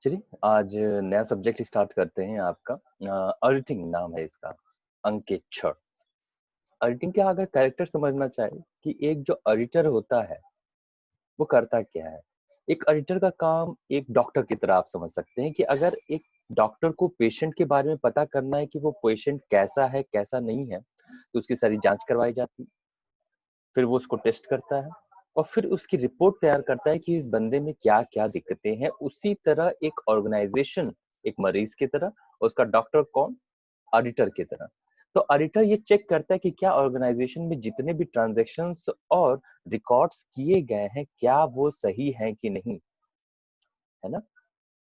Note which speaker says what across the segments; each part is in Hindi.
Speaker 1: चलिए आज नया सब्जेक्ट स्टार्ट करते हैं आपका। ऑडिटिंग नाम है इसका। अंकित छड़। ऑडिटिंग का अगर कैरेक्टर समझना चाहे कि एक जो ऑडिटर होता है वो करता क्या है। एक ऑडिटर का काम एक डॉक्टर की तरह आप समझ सकते हैं कि अगर एक डॉक्टर को पेशेंट के बारे में पता करना है कि वो पेशेंट कैसा है कैसा नहीं है, तो उसकी सारी जांच करवाई जाती है। फिर वो उसको टेस्ट करता है और फिर उसकी रिपोर्ट तैयार करता है कि इस बंदे में क्या क्या दिक्कतें हैं। उसी तरह एक ऑर्गेनाइजेशन एक मरीज की तरह और उसका डॉक्टर कौन, ऑडिटर की तरह। तो ऑडिटर ये चेक करता है कि क्या ऑर्गेनाइजेशन में जितने भी ट्रांजैक्शंस और रिकॉर्ड्स किए गए हैं क्या वो सही हैं कि नहीं, है ना।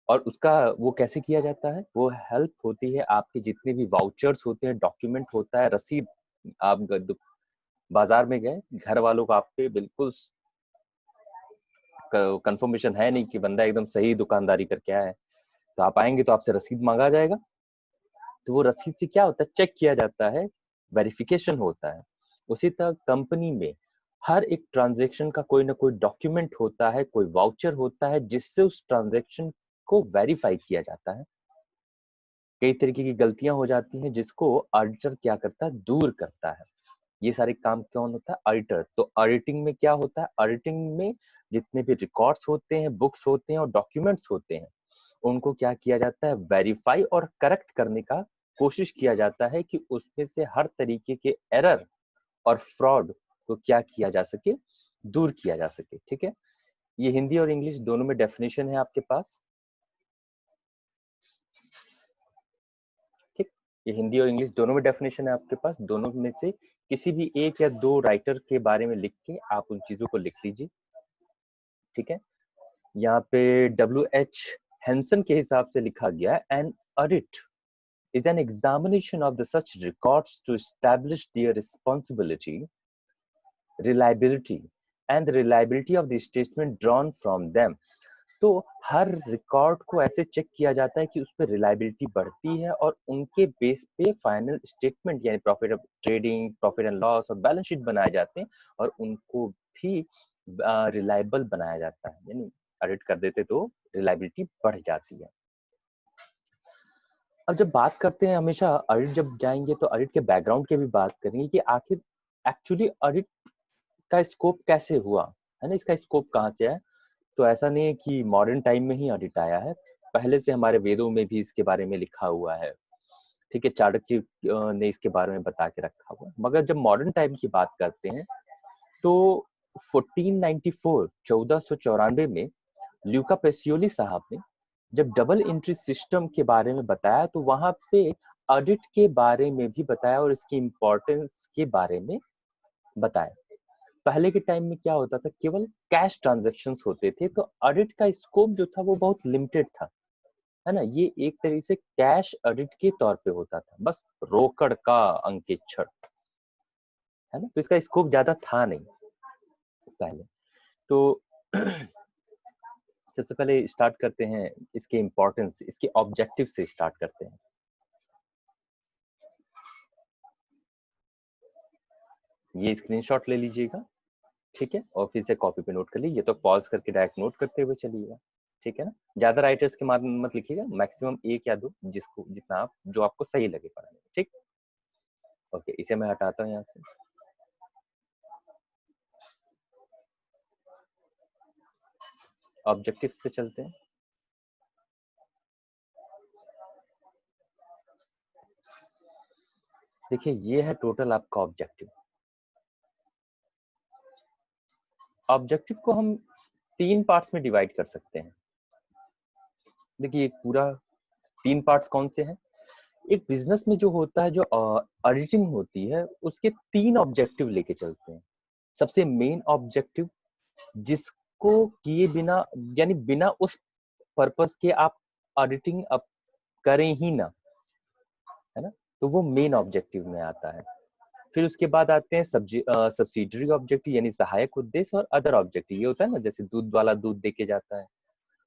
Speaker 1: और उसका वो कैसे किया जाता है, वो हेल्प होती है आपके जितने भी वाउचर्स होते हैं, डॉक्यूमेंट होता है, रसीद। आप बाजार में गए, घर वालों को आप पे बिल्कुल कंफर्मेशन है नहीं कि बंदा एकदम सही दुकानदारी करके आया है, तो आप आएंगे तो आपसे रसीद मांगा जाएगा। तो वो रसीद से क्या होता है, चेक किया जाता है, वेरिफिकेशन होता है। उसी तरह कंपनी में हर एक ट्रांजैक्शन का कोई ना कोई डॉक्यूमेंट होता है, कोई वाउचर होता है जिससे उस ट्रांजैक्शन को वेरीफाई किया जाता है। कई तरीके की गलतियां हो जाती हैं जिसको ऑडिटर क्या करता है, दूर करता है। ये सारे काम कौन होता है, ऑडिटर। तो ऑडिटिंग में क्या होता है, ऑडिटिंग में जितने भी रिकॉर्ड्स होते हैं, बुक्स होते हैं और डॉक्यूमेंट्स होते हैं, उनको क्या किया जाता है, वेरीफाई और करेक्ट करने का कोशिश किया जाता है कि उसमें से हर तरीके के एरर और फ्रॉड को क्या किया जा सके, दूर किया जा सके। ठीक है, ये हिंदी और इंग्लिश दोनों में डेफिनेशन है आपके पास। ठीक, ये हिंदी और इंग्लिश दोनों में डेफिनेशन है आपके पास। दोनों में से किसी भी एक या दो राइटर के बारे में लिख के आप उन चीजों को लिख लीजिए। ठीक है, यहाँ पे WH हैंसन के हिसाब से लिखा गया है, an audit is an examination of the such records to establish their responsibility, reliability and the reliability of the statement drawn from them। तो हर रिकॉर्ड को ऐसे चेक किया जाता है कि उस पर रिलायबिलिटी बढ़ती है और उनके बेस पे फाइनल स्टेटमेंट यानी profit of trading, profit and loss और बैलेंस शीट बनाए जाते हैं और उनको भी रिलायबल बनाया जाता है, यानी ऑडिट कर देते तो रिलायबिलिटी बढ़ जाती है। अब जब बात करते हैं, हमेशा ऑडिट जब जाएंगे तो ऑडिट के बैकग्राउंड की भी बात करेंगे कि आखिर एक्चुअली ऑडिट का स्कोप कैसे हुआ, है ना, इसका स्कोप कहाँ से है। तो ऐसा नहीं है कि मॉडर्न टाइम में ही ऑडिट आया है, पहले से हमारे वेदों में भी इसके बारे में लिखा हुआ है। ठीक है, चाणक्य ने इसके बारे में बता के रखा हुआ है। मगर जब मॉडर्न टाइम की बात करते हैं तो 1494 1494 में ल्यूका पेसियोली साहब ने जब डबल एंट्री सिस्टम के बारे में बताया तो वहां पे ऑडिट के बारे में भी बताया और इसकी इंपॉर्टेंस के बारे में बताया। पहले के टाइम में क्या होता था, केवल कैश ट्रांजैक्शंस होते थे, तो ऑडिट का स्कोप जो था वो बहुत लिमिटेड था, है ना। ये एक तरीके से कैश ऑडिट के तौर पे होता था, बस रोकड़ का अंकित छड़, है ना। तो इसका स्कोप ज्यादा था नहीं पहले। तो सबसे पहले स्टार्ट करते हैं इसके इंपॉर्टेंस, इसके ऑब्जेक्टिव से स्टार्ट करते हैं। ये स्क्रीनशॉट ले लीजिएगा, ठीक है, और फिर से कॉपी पे नोट कर लीजिए, तो पॉज करके डायरेक्ट नोट करते हुए चलिएगा। ठीक है ना, ज्यादा राइटर्स के माध्यम मत लिखिएगा, मैक्सिमम एक या दो, जिसको जितना आप जो आपको सही लगे पढ़ाने में। ठीक, ओके, इसे मैं हटाता हूँ यहाँ से। ऑब्जेक्टिव्स पे चलते हैं। देखिए, ये है टोटल आपका ऑब्जेक्टिव। ऑब्जेक्टिव को हम 3 पार्ट्स में डिवाइड कर सकते हैं। देखिए, पूरा 3 पार्ट्स कौन से हैं। एक बिजनेस में जो होता है, जो ऑडिटिंग होती है, उसके 3 ऑब्जेक्टिव लेके चलते हैं। सबसे मेन ऑब्जेक्टिव जिसको किए बिना, यानी बिना उस पर्पस के आप ऑडिटिंग अब करें ही ना, है ना, तो वो मेन ऑब्जेक्टिव में आता है। फिर उसके बाद आते हैं सब्सिडरी ऑब्जेक्टिव यानी सहायक उद्देश्य, और अदर ऑब्जेक्टिव ये होता है ना, जैसे दूध वाला दूध दे के जाता है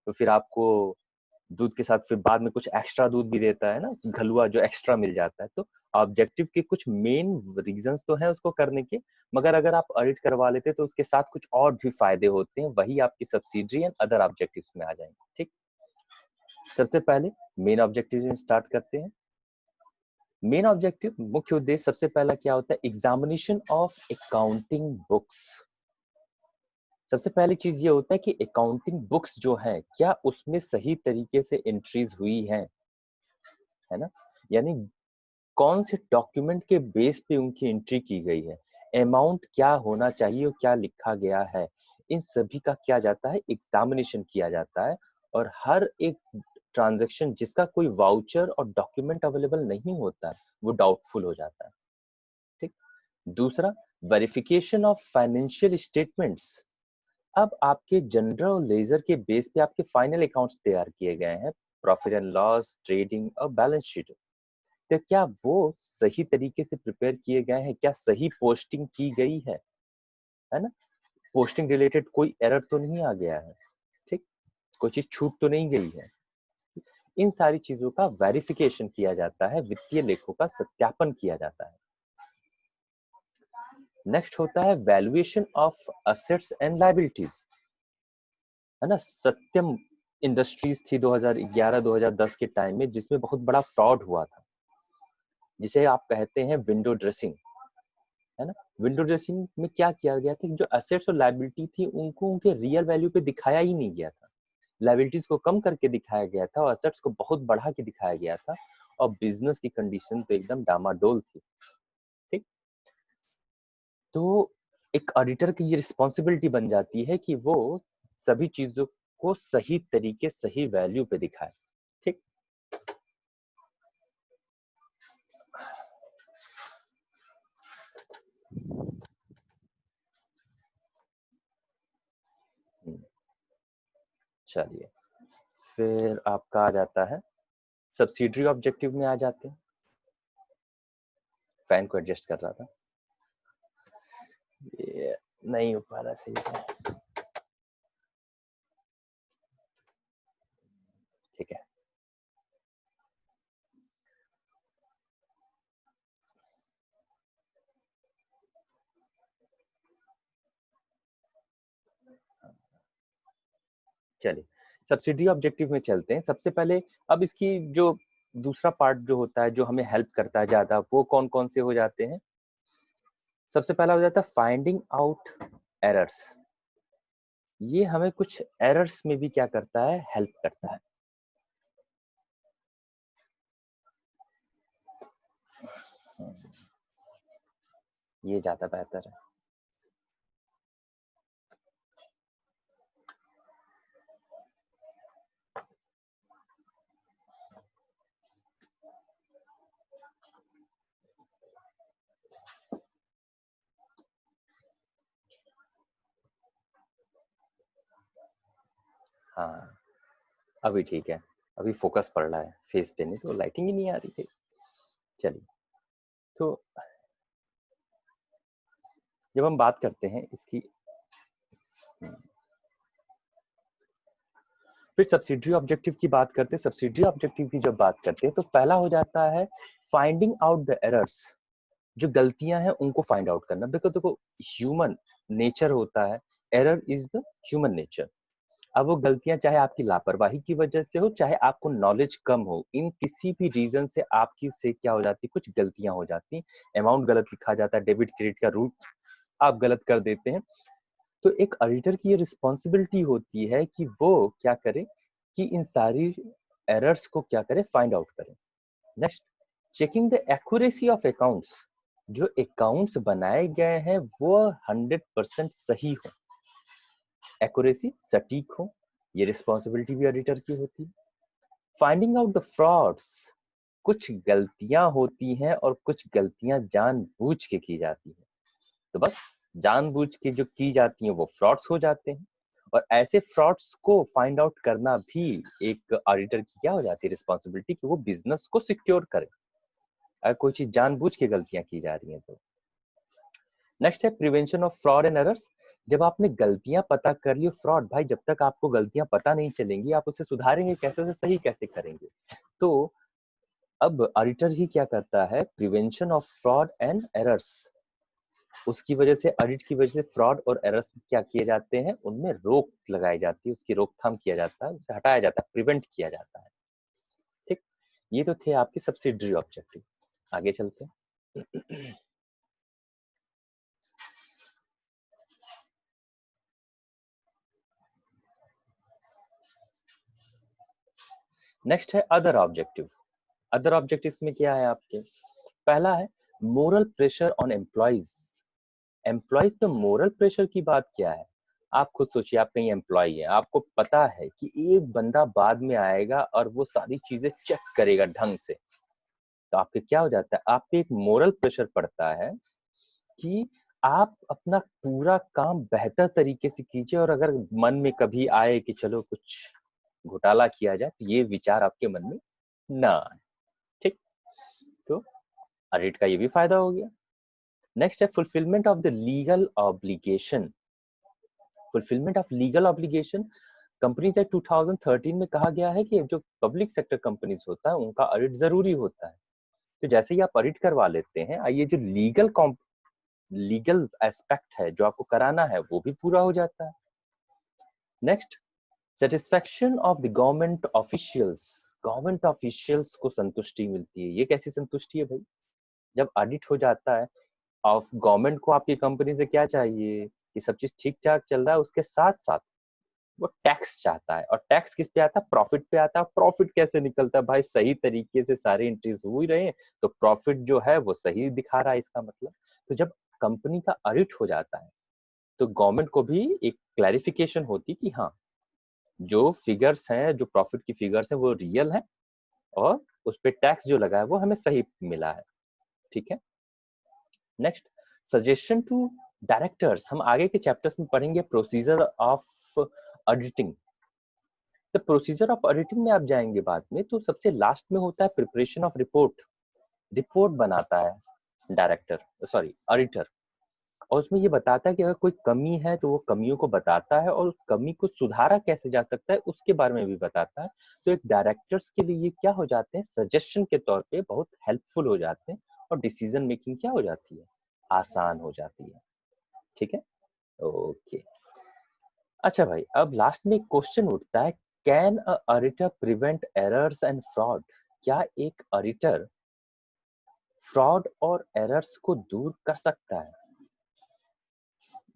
Speaker 1: तो फिर आपको दूध के साथ फिर बाद में कुछ एक्स्ट्रा दूध भी देता है ना, घलुआ जो एक्स्ट्रा मिल जाता है। तो ऑब्जेक्टिव के कुछ मेन रीजंस तो हैं उसको करने के, मगर अगर आप ऑडिट करवा लेते तो उसके साथ कुछ और भी फायदे होते हैं, वही आपकी सब्सिडरी एंड अदर ऑब्जेक्टिव्स में आ जाएंगे। ठीक, सबसे पहले मेन ऑब्जेक्टिव में स्टार्ट करते हैं। मेन ऑब्जेक्टिव, मुख्य उद्देश्य, सबसे पहला क्या होता है? Examination of accounting books. सबसे पहली चीज ये होता है कि अकाउंटिंग बुक्स जो है क्या उसमें सही तरीके से एंट्रीज हुई हैं, है ना? यानी कौन से डॉक्यूमेंट के बेस पे उनकी एंट्री की गई है, अमाउंट क्या होना चाहिए और क्या लिखा गया है, इन सभी का क्या जाता है? एग्जामिनेशन किया जाता है। और हर एक ट्रांजैक्शन जिसका कोई वाउचर और डॉक्यूमेंट अवेलेबल नहीं होता है वो डाउटफुल हो जाता है। ठीक। दूसरा, वेरिफिकेशन ऑफ फाइनेंशियल स्टेटमेंट्स। अब आपके जनरल और लेजर के बेस पे आपके फाइनल अकाउंट्स तैयार किए गए हैं, प्रॉफिट एंड लॉस, ट्रेडिंग और बैलेंस शीट। तो क्या वो सही तरीके से प्रिपेयर किए गए हैं? क्या सही पोस्टिंग की गई है ना? पोस्टिंग रिलेटेड कोई एरर तो नहीं आ गया है, ठीक? कोई चीज छूट तो नहीं गई है? इन सारी चीजों का वेरिफिकेशन किया जाता है, वित्तीय लेखों का सत्यापन किया जाता है। नेक्स्ट होता है valuation of assets and liabilities, है ना? सत्यम इंडस्ट्रीज थी 2011-2010 के टाइम में, जिसमें बहुत बड़ा फ्रॉड हुआ था, जिसे आप कहते हैं विंडो ड्रेसिंग, है ना? विंडो ड्रेसिंग में क्या किया गया था कि जो एसेट्स और लायबिलिटी थी उनको उनके रियल वैल्यू पे दिखाया ही नहीं गया था, लायबिलिटीज को कम करके दिखाया गया था और एसेट्स को बहुत बढ़ा के दिखाया गया था, और बिजनेस की कंडीशन तो एकदम डामाडोल थी। ठीक। तो एक ऑडिटर की ये रिस्पॉन्सिबिलिटी बन जाती है कि वो सभी चीजों को सही तरीके, सही वैल्यू पे दिखाए। ठीक। चलिए, फिर आपका आ जाता है सब्सिडरी ऑब्जेक्टिव में आ जाते हैं। फैन को एडजस्ट कर रहा था, ये नहीं हो पा रहा सही से। ठीक है। चलिए, सब्सिडी ऑब्जेक्टिव में चलते हैं। सबसे पहले अब इसकी जो दूसरा पार्ट जो होता है, जो हमें हेल्प करता है ज्यादा, वो कौन कौन से हो जाते हैं? सबसे पहला हो जाता है फाइंडिंग आउट एरर्स। ये हमें कुछ एरर्स में भी क्या करता है? हेल्प करता है। ये ज्यादा बेहतर है। हाँ, अभी ठीक है। अभी फोकस पड़ रहा है फेस पे, नहीं तो लाइटिंग ही नहीं आ रही थी। चलिए, तो जब हम बात करते हैं इसकी, फिर सब्सिडरी ऑब्जेक्टिव की बात करते हैं। सब्सिडरी ऑब्जेक्टिव की जब बात करते हैं तो पहला हो जाता है फाइंडिंग आउट द एरर्स। जो गलतियां हैं उनको फाइंड आउट करना। देखो ह्यूमन नेचर होता है, error is the human nature. अब वो गलतियां चाहे आपकी लापरवाही की वजह से हो, चाहे आपको नॉलेज कम हो, इन किसी भी रीजन से आपकी से क्या हो जाती है? कुछ गलतियां हो जाती हैं। अमाउंट गलत लिखा जाता है, डेबिट क्रेडिट का रूट आप गलत कर देते हैं। तो एक ऑडिटर की ये रिस्पॉन्सिबिलिटी होती है कि वो क्या करे कि इन सारी एरर्स को क्या करे? फाइंड आउट करे। Next, checking the accuracy of accounts. जो अकाउंट्स बनाए गए हैं वो 100% सही हो, एक्यूरेसी सटीक हो, ये रिस्पॉन्सिबिलिटी भी ऑडिटर की होती है। Finding out the frauds. कुछ गलतियां होती हैं और कुछ गलतियां जानबूझ के की जाती हैं, तो बस जानबूझ के जो की जाती हैं वो फ्रॉड्स हो जाते हैं। और ऐसे फ्रॉड्स को फाइंड आउट करना भी एक ऑडिटर की क्या हो जाती है? रिस्पॉन्सिबिलिटी, कि वो बिजनेस को सिक्योर करे अगर कोई चीज जानबूझ के गलतियां की जा रही हैं तो। नेक्स्ट है prevention of fraud and errors. जब आपने गलतियां पता कर ली, फ्रॉड भाई जब तक आपको गलतियां पता नहीं चलेंगी आप उसे सुधारेंगे कैसे, उसे सही कैसे करेंगे? तो अब ऑडिटर ही क्या करता है? Prevention of fraud and errors. उसकी वजह से, ऑडिट की वजह से फ्रॉड और एरर्स क्या किए जाते हैं? उनमें रोक लगाई जाती है, उसकी रोकथाम किया जाता है, उसे हटाया जाता है, प्रिवेंट किया जाता है। ये तो थे आपके सब्सिडरी ऑब्जेक्टिव। आगे चलते हैं। नेक्स्ट है अदर ऑब्जेक्टिव। अदर ऑब्जेक्टिव्स में क्या है आपके? पहला है moral pressure on employees. Employees पे मोरल प्रेशर की बात क्या है? आप खुद सोचिए, आप कहीं एम्प्लॉय है, आपको पता है कि एक बंदा बाद में आएगा और वो सारी चीजें चेक करेगा ढंग से, तो आपके क्या हो जाता है, आप पे एक मोरल प्रेशर पड़ता है कि आप अपना पूरा काम बेहतर तरीके से कीजिए, और अगर मन में कभी आए कि चलो कुछ घोटाला किया जाए, तो ये विचार आपके मन में ना आए। ठीक, तो ऑडिट का ये भी फायदा हो गया। नेक्स्ट है fulfilment of the legal obligation. Fulfilment of legal obligation, companies act 2013 में कहा गया है कि जो पब्लिक सेक्टर कंपनीज होता है उनका ऑडिट जरूरी होता है। तो जैसे ही आप ऑडिट करवा लेते हैं, ये जो लीगल एस्पेक्ट है जो आपको कराना है वो भी पूरा हो जाता है। Next, satisfaction of the government officials. Government officials को संतुष्टि मिलती है। ये कैसी संतुष्टि है भाई? जब ऑडिट हो जाता है, ऑफ गवर्नमेंट को आपकी कंपनी से क्या चाहिए कि सब चीज ठीक ठाक चल रहा है, उसके साथ साथ वो टैक्स चाहता है। और टैक्स किस पे आता है? प्रॉफिट पे आता है। प्रॉफिट कैसे निकलता है भाई? सही तरीके से सारे एंट्रीज हो ही रहे हैं, तो प्रॉफिट जो है वो सही दिखा रहा है, इसका मतलब। तो जब कंपनी का ऑडिट हो जाता है तो गवर्नमेंट को भी एक क्लैरिफिकेशन होती कि हाँ, जो फिगर्स हैं, जो प्रॉफिट की फिगर्स हैं वो रियल है, और उस पे टैक्स जो लगा है वो हमें सही मिला है। ठीक है। Next, suggestion to directors. हम आगे के चैप्टर्स में पढ़ेंगे प्रोसीजर ऑफ ऑडिटिंग। तो प्रोसीजर ऑफ ऑडिटिंग में आप जाएंगे बाद में, तो सबसे लास्ट में होता है प्रिपरेशन ऑफ रिपोर्ट। रिपोर्ट बनाता है डायरेक्टर, सॉरी ऑडिटर, और उसमें ये बताता है कि अगर कोई कमी है तो वो कमियों को बताता है, और उस कमी को सुधारा कैसे जा सकता है उसके बारे में भी बताता है। तो एक डायरेक्टर्स के लिए ये क्या हो जाते हैं, सजेशन के तौर पे बहुत हेल्पफुल हो जाते हैं, और डिसीजन मेकिंग क्या हो जाती है, आसान हो जाती है। ठीक है, ओके। अच्छा भाई, अब लास्ट में एक क्वेश्चन उठता है, can a auditor prevent errors and fraud? क्या एक ऑडिटर फ्रॉड और एरर्स को दूर कर सकता है?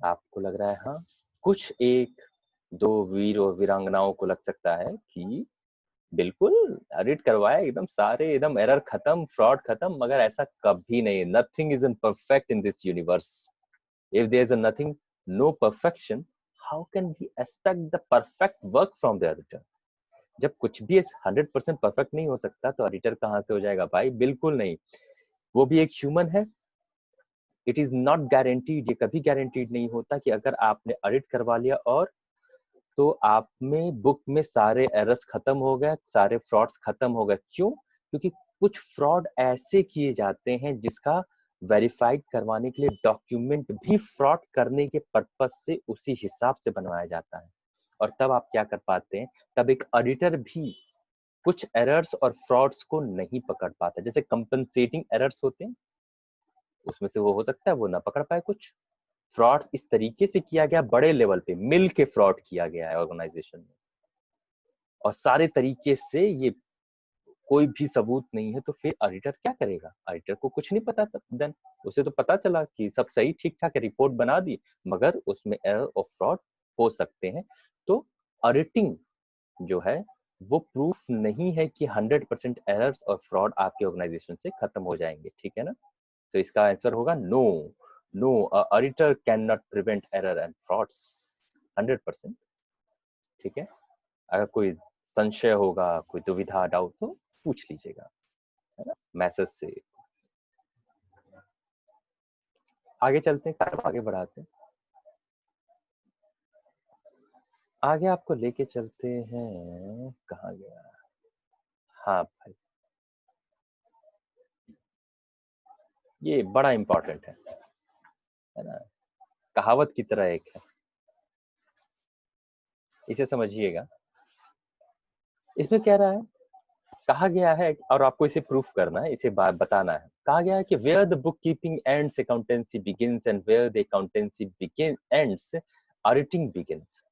Speaker 1: आपको लग रहा है हाँ? कुछ एक दो वीर और वीरांगनाओं को लग सकता है कि बिल्कुल ऑडिट करवाए, एकदम सारे एकदम एरर खत्म, फ्रॉड खत्म, मगर ऐसा कभी नहीं। Nothing is in perfect in this universe. If there is a nothing, no perfection, how can we expect the perfect work from the auditor? जब कुछ भी 100% परफेक्ट नहीं हो सकता, तो ऑडिटर कहाँ से हो जाएगा भाई? बिल्कुल नहीं। वो भी एक ह्यूमन है। इट इज नॉट गारंटीड, ये कभी गारंटीड नहीं होता कि अगर आपने ऑडिट करवा लिया और तो आप में बुक में सारे एरर्स खत्म हो गए, सारे फ्रॉड्स खत्म हो गए। क्यों? क्योंकि कुछ फ्रॉड ऐसे किए जाते हैं जिसका वेरीफाइड करवाने के लिए डॉक्यूमेंट भी फ्रॉड करने के पर्पस से उसी हिसाब से बनवाया जाता है, और तब आप क्या कर पाते हैं, तब एक ऑडिटर भी कुछ एरर्स और फ्रॉड्स को नहीं पकड़ पाता। जैसे कंपनसेटिंग एरर्स होते हैं, उसमें से वो हो सकता है वो ना पकड़ पाए। कुछ फ्रॉड इस तरीके से किया गया, बड़े लेवल पे मिल के फ्रॉड किया गया है ऑर्गेनाइजेशन में, और सारे तरीके से ये कोई भी सबूत नहीं है, तो फिर ऑडिटर क्या करेगा? ऑडिटर को कुछ नहीं पता था देन। उसे तो पता चला कि सब सही ठीक ठाक है, रिपोर्ट बना दी, मगर उसमें एरर और फ्रॉड हो सकते हैं। तो ऑडिटिंग जो है वो प्रूफ नहीं है कि 100% एरर्स और फ्रॉड आपके ऑर्गेनाइजेशन से खत्म हो जाएंगे। ठीक है ना? तो इसका आंसर होगा no. No, auditor can not prevent error and frauds 100%। ठीक है, अगर कोई संशय होगा, कोई दुविधा, डाउट, तो पूछ लीजिएगा, है ना, मैसेज से। आगे चलते हैं, कार्य आगे बढ़ाते हैं। आगे आपको लेके चलते हैं, कहाँ गया? हाँ भाई, ये बड़ा इंपॉर्टेंट है ना, कहावत की तरह एक है, इसे समझिएगा। इसमें कह रहा है, कहा गया है, और आपको इसे प्रूफ करना है, इसे बात बताना है। कहा गया है कि where the book keeping ends accountancy begins, and where the accountancy begin ends auditing begins.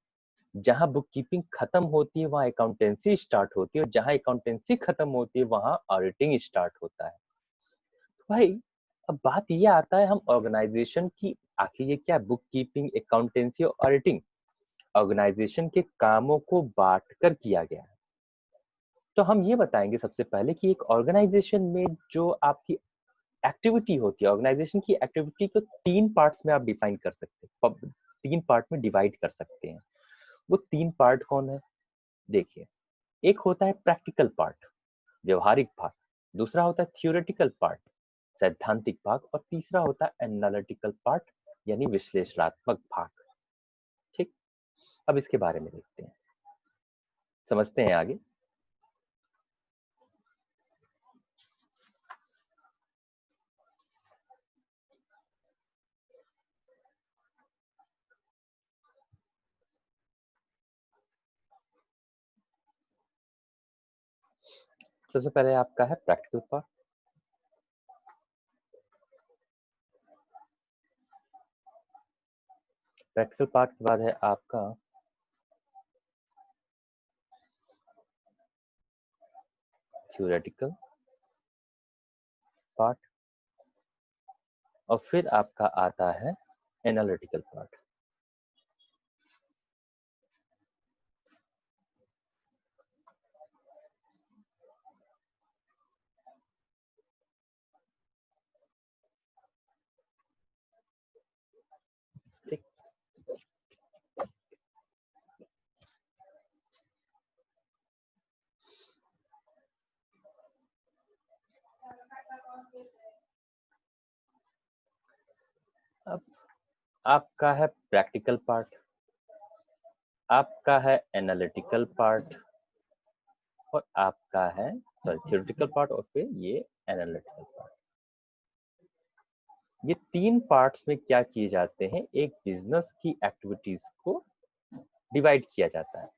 Speaker 1: जहां बुक कीपिंग खत्म होती है वहां अकाउंटेंसी स्टार्ट होती है, और जहां अकाउंटेंसी खत्म होती है वहां ऑडिटिंग स्टार्ट होता है। भाई अब बात ये आता है हम ऑर्गेनाइजेशन की, आखिर ये क्या, बुक कीपिंग, अकाउंटेंसी और ऑडिटिंग ऑर्गेनाइजेशन के कामों को बांटकर किया गया है। तो हम ये बताएंगे सबसे पहले कि एक ऑर्गेनाइजेशन में जो आपकी एक्टिविटी होती है, ऑर्गेनाइजेशन की एक्टिविटी को 3 पार्ट्स में आप डिफाइन कर सकते हैं, 3 पार्ट में डिवाइड कर सकते हैं। वो 3 पार्ट कौन है? देखिए, एक होता है प्रैक्टिकल पार्ट, व्यवहारिक भाग, दूसरा होता है थियोरेटिकल पार्ट, सैद्धांतिक भाग, और तीसरा होता है एनालिटिकल पार्ट यानी विश्लेषणात्मक भाग। ठीक, अब इसके बारे में देखते हैं, समझते हैं आगे। सबसे पहले आपका है प्रैक्टिकल पार्ट, प्रैक्टिकल पार्ट के बाद है आपका थ्योरेटिकल पार्ट, और फिर आपका आता है एनालिटिकल पार्ट। ठीक, अब आपका है प्रैक्टिकल पार्ट, आपका है एनालिटिकल पार्ट, और आपका है सॉरी थ्योरेटिकल पार्ट, और फिर ये एनालिटिकल पार्ट। ये 3 पार्ट्स में क्या किए जाते हैं, एक बिजनेस की एक्टिविटीज को डिवाइड किया जाता है।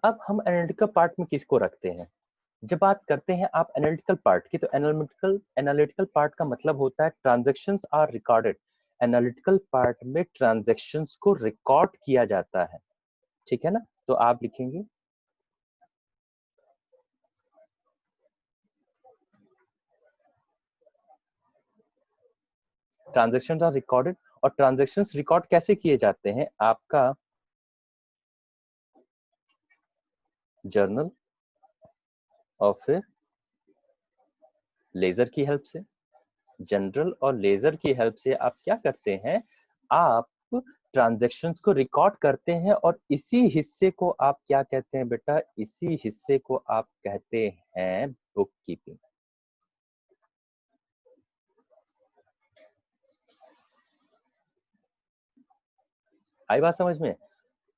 Speaker 1: अब हम एनालिटिकल पार्ट में किसको रखते हैं? जब बात करते हैं आप एनालिटिकल पार्ट की, तो एनालिटिकल एनालिटिकल पार्ट का मतलब होता है transactions are recorded. Analytical part में ट्रांजैक्शंस को रिकॉर्ड किया जाता है, ठीक है ना? तो आप लिखेंगे ट्रांजैक्शंस आर रिकॉर्डेड, और ट्रांजैक्शंस रिकॉर्ड कैसे किए जाते हैं? आपका जर्नल और फिर लेजर की हेल्प से, जनरल और लेजर की हेल्प से आप क्या करते हैं, आप ट्रांजैक्शंस को रिकॉर्ड करते हैं, और इसी हिस्से को आप क्या कहते हैं बेटा? इसी हिस्से को आप कहते हैं बुक कीपिंग। आई बात समझ में?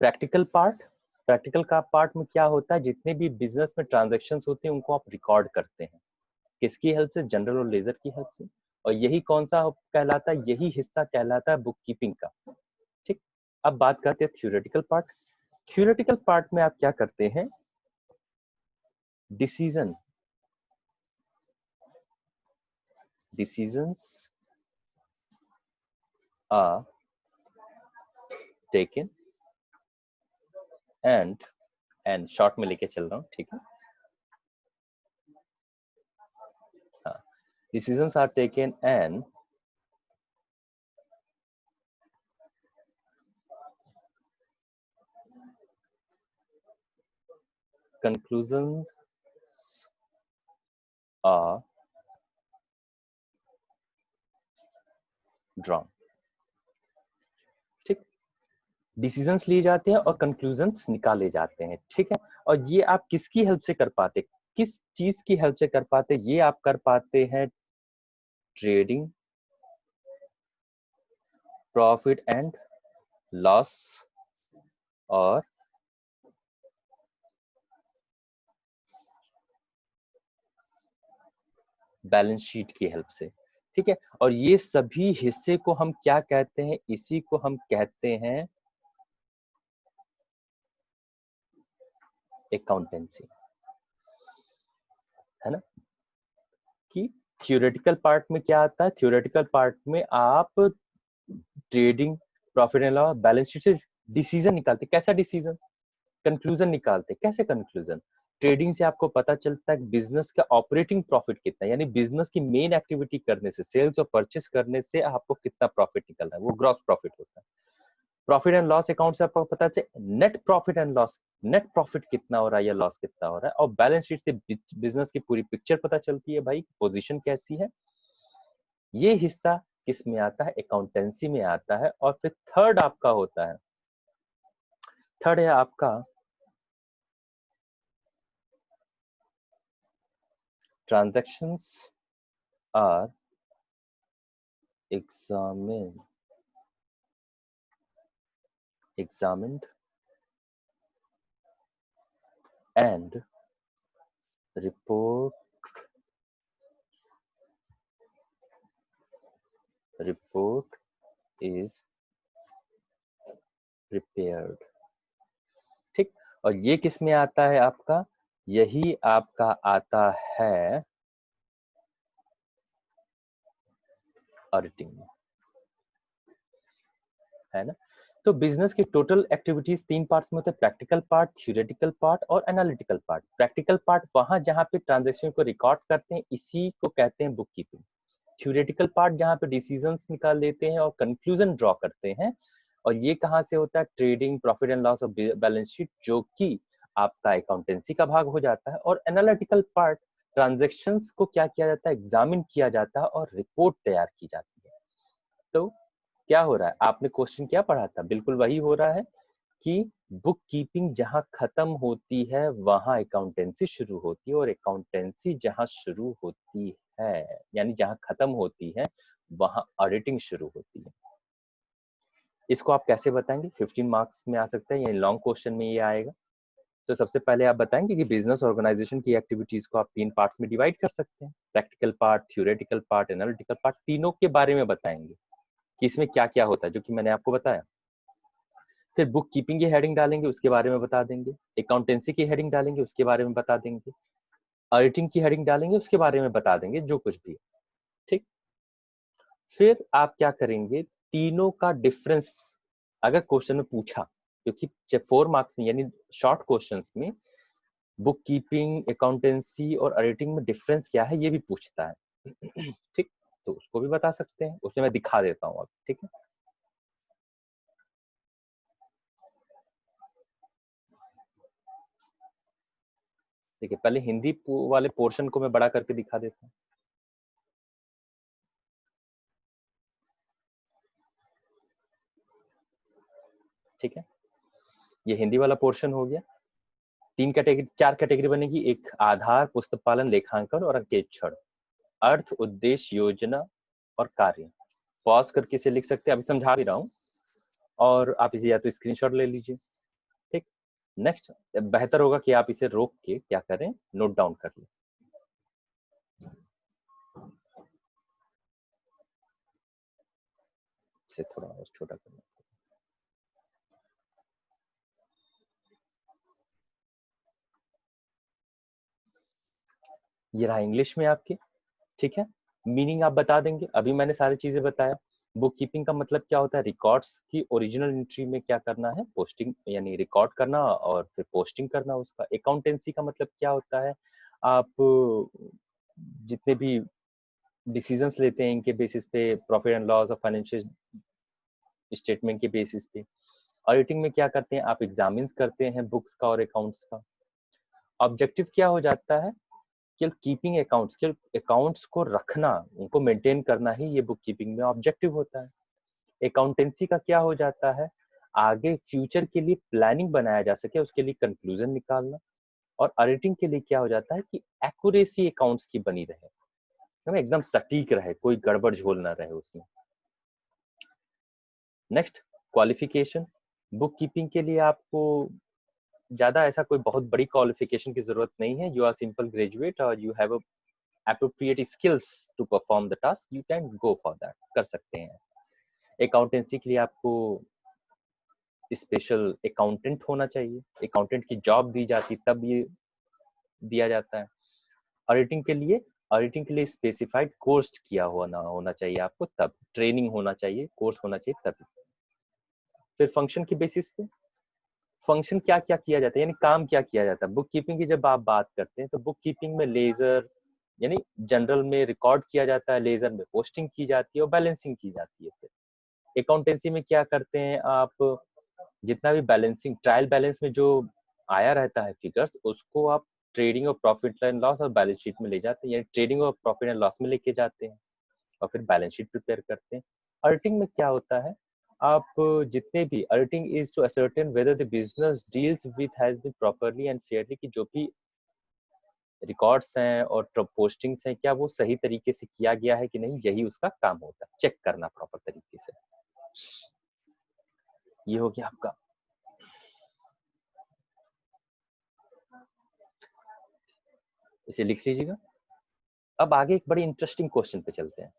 Speaker 1: प्रैक्टिकल पार्ट, प्रैक्टिकल का पार्ट में क्या होता है, जितने भी बिजनेस में ट्रांजैक्शंस होते हैं उनको आप रिकॉर्ड करते हैं, किसकी हेल्प से? जनरल और लेजर की हेल्प से। और यही कौन सा कहलाता है? यही हिस्सा कहलाता है बुक कीपिंग का। ठीक, अब बात करते हैं थ्योरेटिकल पार्ट। थ्योरेटिकल पार्ट में आप क्या करते हैं? Decision, decisions are taken and short में लेके चल रहा हूँ, ठीक है? हाँ, decisions are taken and conclusions are drawn। ठीक, डिसीजंस लिए जाते हैं और कंक्लूजन्स निकाले जाते हैं, ठीक है? और ये आप किसकी हेल्प से कर पाते, किस चीज की हेल्प से कर पाते? ये आप कर पाते हैं ट्रेडिंग प्रॉफिट एंड लॉस और बैलेंस शीट की हेल्प से, ठीक है? और ये सभी हिस्से को हम क्या कहते हैं? इसी को हम कहते हैं अकाउंटेंसी, है ना। कि थियोरेटिकल पार्ट में क्या आता है, थियोरेटिकल पार्ट में आप trading, profit and loss, balance sheet से डिसीजन निकालते। कैसा डिसीजन? कंक्लूजन निकालते। कैसे कंक्लूजन? ट्रेडिंग से आपको पता चलता है बिजनेस का ऑपरेटिंग प्रॉफिट कितना है, यानी बिजनेस की मेन एक्टिविटी करने से, सेल्स और परचेस करने से आपको कितना प्रॉफिट निकल रहा है, वो ग्रॉस प्रॉफिट होता है। प्रॉफिट एंड लॉस अकाउंट से आपको पता चले net profit and loss, net profit कितना हो रहा है या लॉस कितना हो रहा है। और बैलेंस शीट से बिजनेस की पूरी पिक्चर पता चलती है, भाई पोजीशन कैसी है। ये हिस्सा किस में आता है? अकाउंटेंसी में आता है। और फिर थर्ड आपका होता है, थर्ड है आपका transactions are examined and report is prepared। ठीक। और ये किस में आता है आपका? यही आपका आता है ऑडिटिंग में, है ना। तो बिजनेस की टोटल एक्टिविटीज तीन पार्ट्स में होते हैं, प्रैक्टिकल पार्ट, थ्योरेटिकल पार्ट और एनालिटिकल पार्ट। प्रैक्टिकल पार्ट वहां जहां पे ट्रांजैक्शन को रिकॉर्ड करते हैं, इसी को कहते हैं बुक कीपिंग। थ्योरेटिकल पार्ट जहां पे डिसीजंस निकाल लेते हैं और कंक्लूजन ड्रॉ करते हैं। और ये कहां से होता है? ट्रेडिंग, प्रॉफिट एंड लॉस और बैलेंस शीट, जो कि आपका अकाउंटेंसी का भाग हो जाता है। और एनालिटिकल पार्ट, ट्रांजैक्शंस को क्या किया जाता है? एग्जामिन किया जाता है और रिपोर्ट तैयार की जाती है। तो क्या हो रहा है? आपने क्वेश्चन क्या पढ़ा था, बिल्कुल वही हो रहा है कि बुक कीपिंग जहां खत्म होती है वहां अकाउंटेंसी शुरू होती है, और अकाउंटेंसी जहां शुरू होती है, यानी जहां खत्म होती है, वहां ऑडिटिंग शुरू होती है। इसको आप कैसे बताएंगे? 15 मार्क्स में आ सकता है, यानी लॉन्ग क्वेश्चन में ये आएगा। तो सबसे पहले आप बताएंगे कि बिजनेस ऑर्गेनाइजेशन की एक्टिविटीज को आप तीन पार्ट्स में डिवाइड कर सकते हैं, practical part, theoretical part, analytical part, तीनों के बारे में बताएंगे कि इसमें क्या क्या होता है, जो कि मैंने आपको बताया। फिर बुक कीपिंग की हेडिंग डालेंगे, उसके बारे में बता देंगे। अकाउंटेंसी की हेडिंग डालेंगे, उसके बारे में बता देंगे। ऑडिटिंग की हेडिंग डालेंगे, उसके बारे में बता देंगे, जो कुछ भी। ठीक। फिर आप क्या करेंगे? तीनों का डिफरेंस अगर क्वेश्चन में पूछा, क्योंकि 4 मार्क्स में यानी शॉर्ट क्वेश्चंस में बुक कीपिंग, अकाउंटेंसी और ऑडिटिंग में डिफरेंस क्या है, ये भी पूछता है। ठीक। तो उसको भी बता सकते हैं, उसमें मैं दिखा देता हूँ अब। ठीक है। देखिए, पहले हिंदी वाले पोर्शन को मैं बड़ा करके दिखा देता हूँ। ठीक है, ये हिंदी वाला पोर्शन हो गया। तीन कैटेगरी, 4 कैटेगरी बनेगी। एक आधार, पुस्तक पालन, लेखांकन और अंकेक्षण। अर्थ, उद्देश्य, योजना और कार्य। पॉज करके इसे लिख सकते हैं, अभी समझा भी रहा हूँ, और आप इसे या तो स्क्रीनशॉट ले लीजिए। ठीक। नेक्स्ट, बेहतर होगा कि आप इसे रोक के क्या करें, नोट डाउन कर लें। इसे थोड़ा और छोटा करना। ये रहा इंग्लिश में आपके। ठीक है। मीनिंग आप बता देंगे, अभी मैंने सारी चीजें बताया। बुक कीपिंग का मतलब क्या होता है? रिकॉर्ड्स की ओरिजिनल एंट्री में क्या करना है? पोस्टिंग, यानी रिकॉर्ड करना और फिर पोस्टिंग करना उसका। अकाउंटेंसी का मतलब क्या होता है? आप जितने भी डिसीजंस लेते हैं इनके बेसिस पे, प्रॉफिट एंड लॉस और फाइनेंशियल स्टेटमेंट के बेसिस पे। ऑडिटिंग में क्या करते हैं? आप एग्जामिन करते हैं बुक्स का और अकाउंट्स का। ऑब्जेक्टिव क्या हो जाता है? कि कीपिंग अकाउंट्स के अकाउंट्स को रखना, उनको मेंटेन करना ही ये बुक कीपिंग में ऑब्जेक्टिव होता है। अकाउंटेंसी का क्या हो जाता है? आगे फ्यूचर के लिए प्लानिंग बनाया जा सके, उसके लिए कंक्लूजन निकालना। और ऑडिटिंग के लिए क्या हो जाता है? कि एक्यूरेसी अकाउंट्स की बनी रहे, एकदम सटीक रहे, कोई गड़बड़ झोल ना रहे उसमें। Next, qualification. बुक कीपिंग के लिए आपको ज्यादा ऐसा कोई बहुत बड़ी क्वालिफिकेशन की जरूरत नहीं है। यू आर सिंपल ग्रेजुएट और you have appropriate skills to perform the task, you can go for that, कर सकते हैं। अकाउंटेंसी के लिए आपको स्पेशल अकाउंटेंट होना चाहिए, अकाउंटेंट की जॉब दी जाती तब ये दिया जाता है। ऑडिटिंग के लिए स्पेसिफाइड कोर्स किया हुआ ना होना चाहिए आपको, तब ट्रेनिंग होना चाहिए, कोर्स होना चाहिए तभी। फिर फंक्शन की बेसिस पे फंक्शन क्या क्या किया जाता है, यानी काम क्या किया जाता है। बुक कीपिंग की जब आप बात करते हैं तो बुक कीपिंग में लेजर यानी जनरल में रिकॉर्ड किया जाता है, लेजर में पोस्टिंग की जाती है और बैलेंसिंग की जाती है। फिर अकाउंटेंसी में क्या करते हैं आप, जितना भी बैलेंसिंग ट्रायल बैलेंस में जो आया रहता है फिगर्स, उसको आप ट्रेडिंग और प्रॉफिट एंड लॉस और बैलेंस शीट में ले जाते हैं, यानी ट्रेडिंग और प्रॉफिट एंड लॉस में लेके जाते हैं और फिर बैलेंस शीट प्रिपेयर करते हैं। ऑडिटिंग में क्या होता है, आप जितने भी auditing is to ascertain whether the business deals with has been properly and fairly, कि जो भी रिकॉर्ड्स हैं और पोस्टिंग्स हैं क्या वो सही तरीके से किया गया है कि नहीं, यही उसका काम होता है, चेक करना प्रॉपर तरीके से। ये हो गया आपका। इसे लिख लीजिएगा। अब आगे एक बड़ी इंटरेस्टिंग क्वेश्चन पे चलते हैं।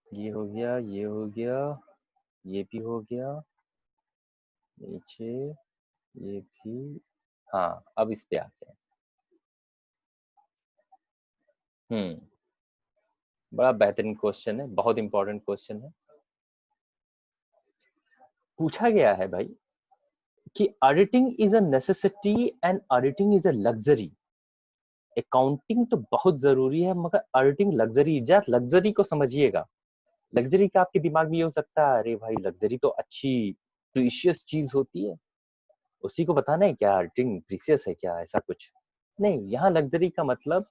Speaker 1: ये हो गया, ये हो गया, ये भी हो गया, नीचे ये भी। हाँ, अब इस पे आते हैं। बड़ा बेहतरीन क्वेश्चन है, बहुत इंपॉर्टेंट क्वेश्चन है। पूछा गया है भाई कि auditing is a necessity and auditing is a luxury. Accounting तो बहुत जरूरी है मगर ऑडिटिंग लग्जरी, जरा लग्जरी को समझिएगा। लग्जरी का आपके दिमाग में ये हो सकता है, अरे भाई लग्जरी तो अच्छी प्रीशियस चीज होती है, उसी को बताना है क्या ऑडिटिंग प्रीशियस है क्या, ऐसा कुछ नहीं। यहाँ लग्जरी का मतलब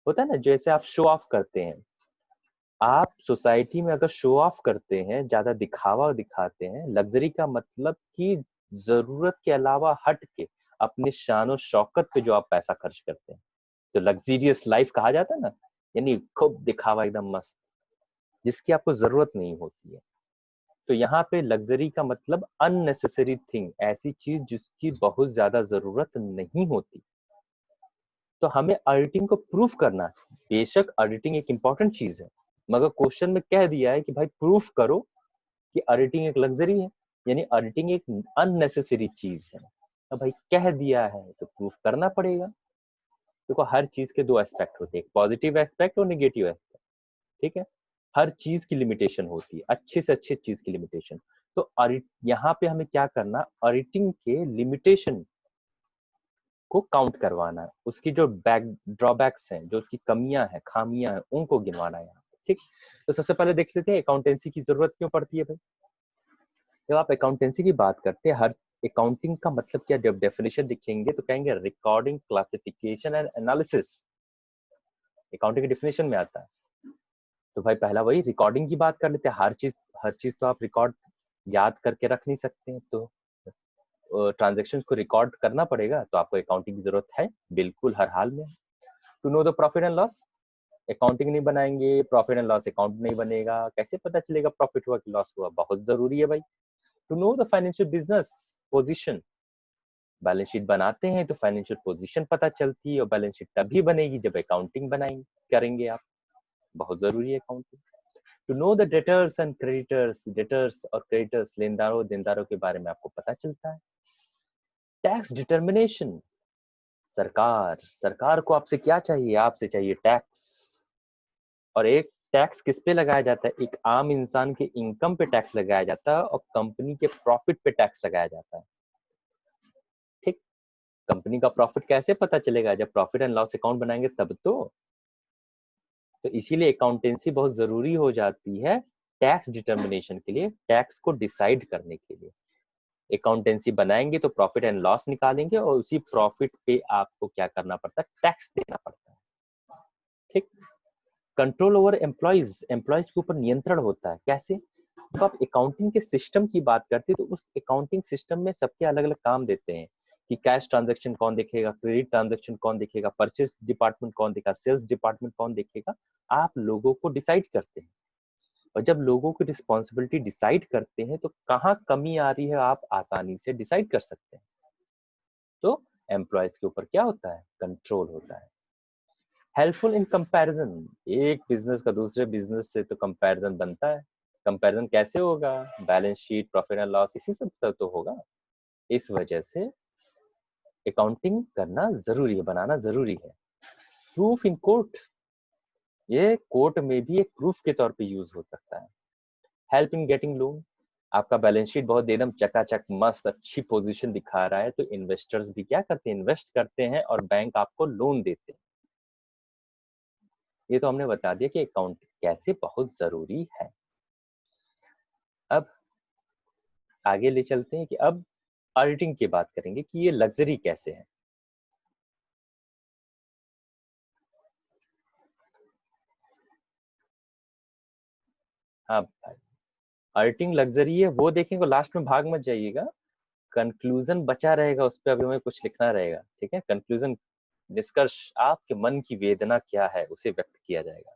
Speaker 1: होता है ना, जैसे आप शो ऑफ करते हैं, आप सोसाइटी में अगर शो ऑफ करते हैं, ज्यादा दिखावा दिखाते हैं, लग्जरी का मतलब कि जरूरत के अलावा हट के अपने शान और शौकत पे जो आप पैसा खर्च करते हैं, तो लग्जीरियस लाइफ कहा जाता है ना, यानी खूब दिखावा एकदम मस्त, जिसकी आपको जरूरत नहीं होती है। तो यहाँ पे लग्जरी का मतलब अननेसेसरी थिंग, ऐसी चीज जिसकी बहुत ज्यादा जरूरत नहीं होती। तो हमें ऑडिटिंग को प्रूफ करना है। बेशक ऑडिटिंग एक इंपॉर्टेंट चीज है, मगर क्वेश्चन में कह दिया है कि भाई प्रूफ करो कि ऑडिटिंग एक लग्जरी है, यानी ऑडिटिंग एक अननेसेसरी चीज है। अब भाई कह दिया है तो प्रूफ करना पड़ेगा। देखो हर चीज के दो एस्पेक्ट होते हैं, पॉजिटिव एस्पेक्ट और नेगेटिव एस्पेक्ट, ठीक है। हर चीज की लिमिटेशन होती है, अच्छे से अच्छी चीज की लिमिटेशन। तो यहाँ पे हमें क्या करना, ऑडिटिंग के लिमिटेशन को काउंट करवाना है, उसकी जो ड्रॉबैक्स हैं, जो उसकी कमियां हैं, खामियां हैं, उनको गिनवाना है यहाँ पे, ठीक। तो सबसे पहले देख लेते हैं अकाउंटेंसी की जरूरत क्यों पड़ती है भाई। जब आप अकाउंटेंसी की बात करते हैं, हर अकाउंटिंग का मतलब क्या, जब डेफिनेशन दिखेंगे तो कहेंगे recording, classification and analysis, accounting के डिफिनेशन में आता है। तो भाई पहला वही रिकॉर्डिंग की बात कर लेते हैं। हर चीज तो आप रिकॉर्ड याद करके रख नहीं सकते हैं, तो ट्रांजेक्शन को रिकॉर्ड करना पड़ेगा, तो आपको अकाउंटिंग की जरूरत है बिल्कुल हर हाल में। To know the profit and loss, accounting नहीं बनाएंगे प्रॉफिट एंड लॉस अकाउंट नहीं बनेगा, कैसे पता चलेगा प्रॉफिट हुआ कि लॉस हुआ, बहुत जरूरी है भाई। To know the financial business position, balance sheet बनाते हैं तो फाइनेंशियल पोजीशन पता चलती है, और बैलेंस शीट तभी बनेगी जब अकाउंटिंग बनाएंगे करेंगे आप, बहुत जरूरी है accounting. To know the debtors and creditors, debtors और क्रेडिटर्स, लेनदारों देनदारों के बारे में आपको पता चलता है। टैक्स डिटर्मिनेशन, सरकार को आपसे क्या चाहिए, आपसे चाहिए टैक्स। और एक टैक्स किस पे लगाया जाता है, एक आम इंसान के इनकम पे टैक्स लगाया जाता है और कंपनी के प्रॉफिट पे टैक्स लगाया जाता है, ठीक। कंपनी का प्रॉफिट कैसे पता चलेगा, जब प्रॉफिट एंड लॉस अकाउंट बनाएंगे तब तो इसीलिए अकाउंटेंसी बहुत जरूरी हो जाती है टैक्स डिटर्मिनेशन के लिए, टैक्स को डिसाइड करने के लिए। अकाउंटेंसी बनाएंगे तो प्रॉफिट एंड लॉस निकालेंगे और उसी प्रॉफिट पे आपको क्या करना पड़ता है, टैक्स देना पड़ता है, ठीक। कंट्रोल ओवर एम्प्लॉइज, एम्प्लॉइज के ऊपर नियंत्रण होता है, कैसे, जब आप अकाउंटिंग के सिस्टम की बात करते हैं तो उस अकाउंटिंग सिस्टम में सबके अलग अलग काम देते हैं कि कैश ट्रांजैक्शन कौन देखेगा, क्रेडिट ट्रांजैक्शन कौन देखेगा, परचेस डिपार्टमेंट कौन देखेगा, सेल्स डिपार्टमेंट कौन देखेगा। आप लोगों को डिसाइड करते हैं, और जब लोगों की रिस्पॉन्सिबिलिटी डिसाइड करते हैं तो कहाँ कमी आ रही है आप आसानी से डिसाइड कर सकते हैं। तो एम्प्लॉयज के ऊपर क्या होता है, कंट्रोल होता है। हेल्पफुल इन कंपैरिजन, एक बिजनेस का दूसरे बिजनेस से तो कंपैरिजन बनता है। कंपैरिजन कैसे होगा? Balance sheet, profit and loss, इसी सब से तो होगा। इस वजह से अकाउंटिंग करना जरूरी है, बनाना जरूरी है। प्रूफ इन कोर्ट, ये कोर्ट में भी एक प्रूफ के तौर पे यूज हो सकता है। हेल्प इन गेटिंग लोन, आपका बैलेंस शीट बहुत एकदम चकाचक मस्त अच्छी पोजीशन दिखा रहा है, तो इन्वेस्टर्स भी क्या करते हैं? इन्वेस्ट करते हैं और बैंक आपको लोन देते हैं। ये तो हमने बता दिया कि अकाउंट कैसे बहुत जरूरी है। अब आगे ले चलते हैं कि अब ऑडिटिंग की बात करेंगे कि ये लग्जरी कैसे है। हाँ भाई, ऑडिटिंग लग्जरी है वो देखेंगे, लास्ट में भाग मत जाइएगा, कंक्लूजन बचा रहेगा, उस पर अभी हमें कुछ लिखना रहेगा, ठीक है? कंक्लूजन, निष्कर्ष, आपके मन की वेदना क्या है उसे व्यक्त किया जाएगा।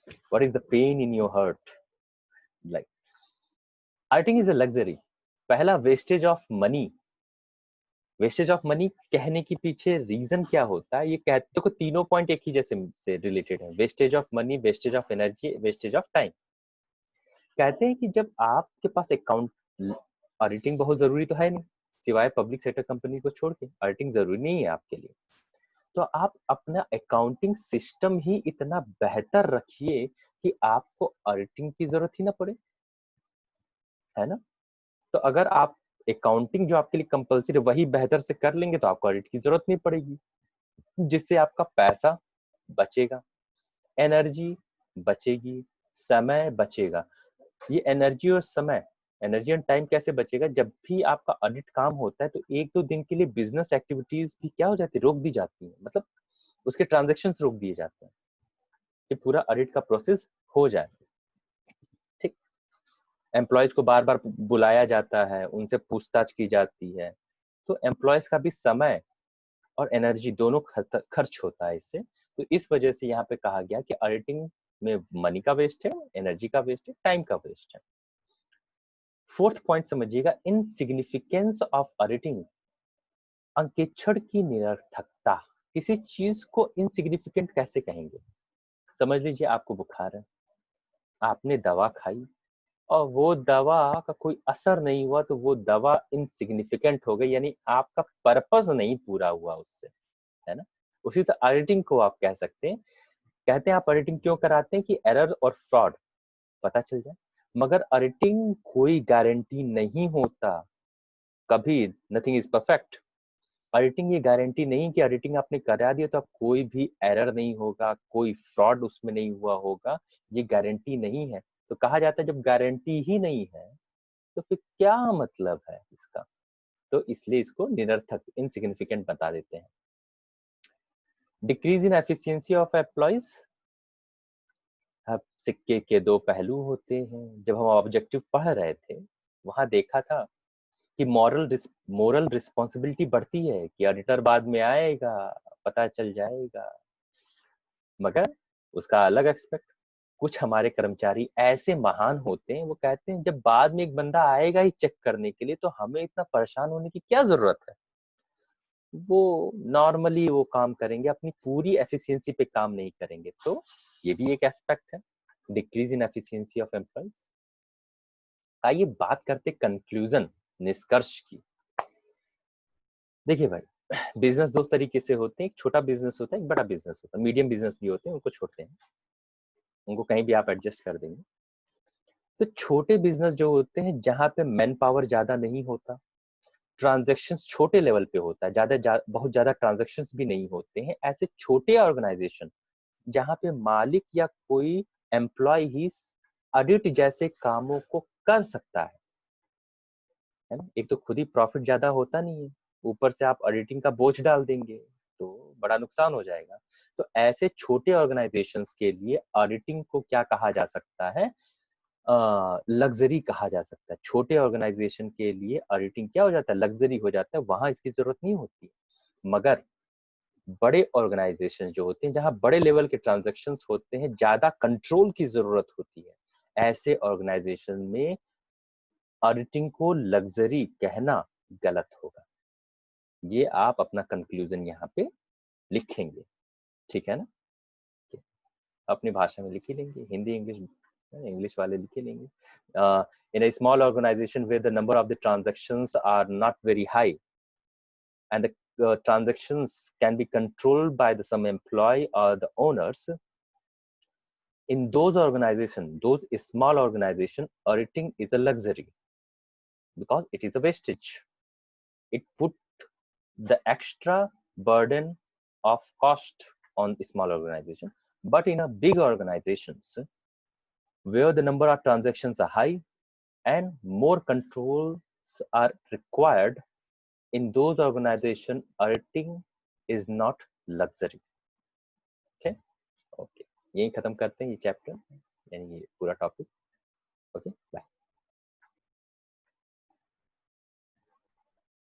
Speaker 1: What is the pain in your heart, like auditing is a luxury. पहला, wastage of money. Wastage of money कहने के पीछे रीजन क्या होता है? ये कहते को तीनों पॉइंट एक ही जैसे से रिलेटेड है, wastage of money, wastage of energy, wastage of time. कहते हैं कि जब आपके पास अकाउंट, ऑडिटिंग बहुत जरूरी तो है नहीं, सिवाय पब्लिक सेक्टर कंपनी को छोड़ के ऑडिटिंग जरूरी नहीं है आपके लिए, तो आप अपना अकाउंटिंग सिस्टम ही इतना बेहतर रखिए कि आपको ऑडिटिंग की जरूरत ही ना पड़े, है ना? तो अगर आप अकाउंटिंग जो आपके लिए कंपलसरी वही बेहतर से कर लेंगे तो आपको ऑडिट की जरूरत नहीं पड़ेगी, जिससे आपका पैसा बचेगा, एनर्जी बचेगी, समय बचेगा। ये एनर्जी और समय, एनर्जी एंड टाइम कैसे बचेगा? जब भी आपका ऑडिट काम होता है तो एक दो दिन के लिए बिजनेस एक्टिविटीज भी क्या हो जाती है? रोक दी जाती है, मतलब उसके ट्रांजेक्शन रोक दिए जाते हैं कि पूरा ऑडिट का प्रोसेस हो जाए, ठीक? एम्प्लॉयज को बार बार बुलाया जाता है, उनसे पूछताछ की जाती है, तो एम्प्लॉयज का भी समय और एनर्जी दोनों खर्च होता है इससे। तो इस वजह से यहाँ पे कहा गया कि ऑडिटिंग में मनी का वेस्ट है, एनर्जी का वेस्ट है, टाइम का वेस्ट है। फोर्थ पॉइंट समझिएगा, इनसिग्निफिकेंस ऑफ ऑडिटिंग, अंकेक्षण की निरर्थकता। किसी चीज को इनसिग्निफिकेंट कैसे कहेंगे? समझ लीजिए आपको बुखार है, आपने दवा खाई और वो दवा का कोई असर नहीं हुआ, तो वो दवा इनसिग्निफिकेंट हो गई, यानी आपका पर्पस नहीं पूरा हुआ उससे, है ना? उसी तरह ऑडिटिंग को आप कह सकते हैं, कहते हैं आप ऑडिटिंग क्यों कराते हैं कि एरर और फ्रॉड पता चल जाए, मगर ऑडिटिंग कोई गारंटी नहीं होता, कभी नथिंग इज परफेक्ट। ऑडिटिंग ये गारंटी नहीं कि ऑडिटिंग आपने करा दिया तो अब कोई भी एरर नहीं होगा, कोई फ्रॉड उसमें नहीं हुआ होगा, ये गारंटी नहीं है। तो कहा जाता है जब गारंटी ही नहीं है तो फिर क्या मतलब है इसका? तो इसलिए इसको निरर्थक, इनसिग्निफिकेंट बता देते हैं। Decrease in efficiency of employees, अब सिक्के के दो पहलू होते हैं। जब हम ऑब्जेक्टिव पढ़ रहे थे वहां देखा था कि मोरल रिस्पॉन्सिबिलिटी बढ़ती है कि ऑडिटर बाद में आएगा, पता चल जाएगा, मगर उसका अलग एक्सपेक्ट। कुछ हमारे कर्मचारी ऐसे महान होते हैं, वो कहते हैं जब बाद में एक बंदा आएगा ही चेक करने के लिए तो हमें इतना परेशान होने की क्या जरूरत है, वो नॉर्मली वो काम करेंगे, अपनी पूरी एफिशिएंसी पे काम नहीं करेंगे। तो ये भी एक एस्पेक्ट है, decrease in efficiency of employees. आइए बात करते कंक्लूजन, निष्कर्ष की। देखिए भाई, बिजनेस दो तरीके से होते हैं, एक छोटा बिजनेस होता है, एक बड़ा बिजनेस होता है, मीडियम बिजनेस भी होते हैं, उनको छोड़ते हैं, उनको कहीं भी आप एडजस्ट कर देंगे। तो छोटे बिजनेस जो होते हैं जहां पे मैन पावर ज्यादा नहीं होता, ट्रांजेक्शन छोटे लेवल पे होता है, बहुत ज्यादा ट्रांजेक्शन भी नहीं होते हैं, ऐसे छोटे ऑर्गेनाइजेशन जहां पे मालिक या कोई एम्प्लॉय ही ऑडिट जैसे कामों को कर सकता है ना? एक तो खुद ही प्रॉफिट ज्यादा होता नहीं है, ऊपर से आप ऑडिटिंग का बोझ डाल देंगे तो बड़ा नुकसान हो जाएगा। तो ऐसे छोटे ऑर्गेनाइजेशंस के लिए ऑडिटिंग को क्या कहा जा सकता है? लग्जरी कहा जा सकता है। छोटे ऑर्गेनाइजेशन के लिए ऑडिटिंग क्या हो जाता है? लग्जरी हो जाता है, वहां इसकी जरूरत नहीं होती। मगर बड़े ऑर्गेनाइजेशन जो होते हैं जहां बड़े लेवल के ट्रांजेक्शन होते हैं, ज्यादा कंट्रोल की जरूरत होती है, ऐसे ऑर्गेनाइजेशन में ऑडिटिंग को लग्जरी कहना गलत होगा। ये आप अपना कंक्लूजन यहाँ पे लिखेंगे, ठीक है ना? अपनी भाषा में लिख ही लेंगे, हिंदी इंग्लिश, इंग्लिश वाले लिख ही लेंगे। In a small organization where the number of the transactions are not very high and the transactions can be controlled by the some employee or the owners, in those organizations, those small organization, auditing is a luxury because it is a wastage. It put the extra burden of cost on small organization. But in a big organizations where the number of transactions are high and more controls are required, in those organizations, auditing is not luxury. Okay, okay. यही खत्म करते हैं ये चैप्टर, यानी ये पूरा टॉपिक। Okay, bye.